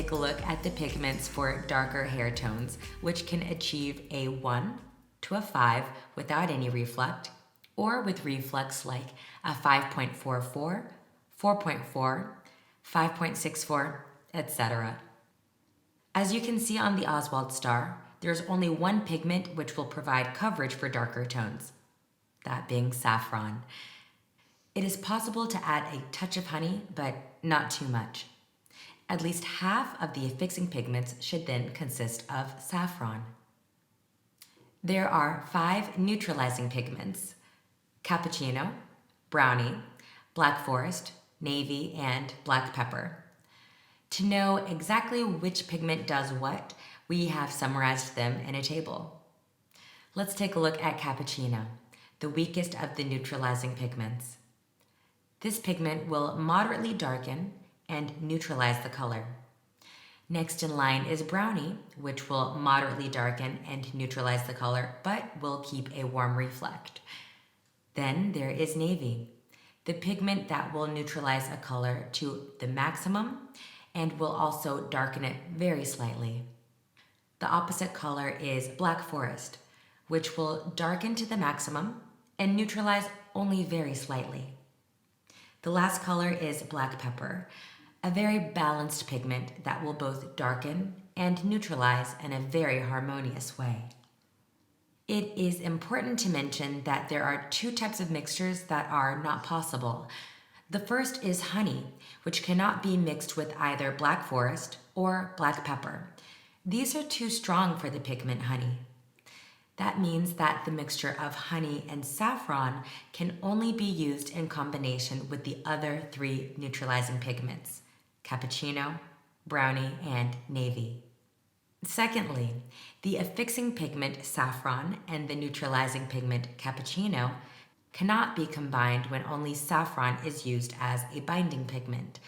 take a look at the pigments for darker hair tones, which can achieve a 1 to a 5 without any reflect, or with reflex like a 5.44, 4.4, 5.64, etc. As you can see on the Oswald star, there's only one pigment which will provide coverage for darker tones, that being saffron. It is possible to add a touch of honey, but not too much. At least half of the affixing pigments should then consist of saffron. There are 5 neutralizing pigments: Cappuccino, Brownie, Black Forest, Navy, and Black Pepper. To know exactly which pigment does what, we have summarized them in a table. Let's take a look at Cappuccino, the weakest of the neutralizing pigments. This pigment will moderately darken and neutralize the color. Next in line is Brownie, which will moderately darken and neutralize the color, but will keep a warm reflect. Then there is Navy, the pigment that will neutralize a color to the maximum and will also darken it very slightly. The opposite color is Black Forest, which will darken to the maximum and neutralize only very slightly. The last color is Black Pepper, a very balanced pigment that will both darken and neutralize in a very harmonious way. It is important to mention that there are 2 types of mixtures that are not possible. The first is honey, which cannot be mixed with either Black Forest or Black Pepper. These are too strong for the pigment honey. That means that the mixture of honey and saffron can only be used in combination with the other 3 neutralizing pigments: Cappuccino, Brownie, and Navy. Secondly, the affixing pigment saffron and the neutralizing pigment Cappuccino cannot be combined when only saffron is used as a binding pigment.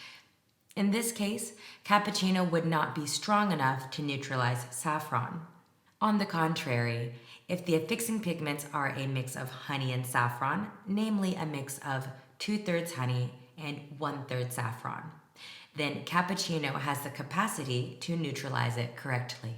In this case, Cappuccino would not be strong enough to neutralize saffron. On the contrary, if the affixing pigments are a mix of honey and saffron, namely a mix of 2/3 honey and 1/3 saffron, then Cappuccino has the capacity to neutralize it correctly.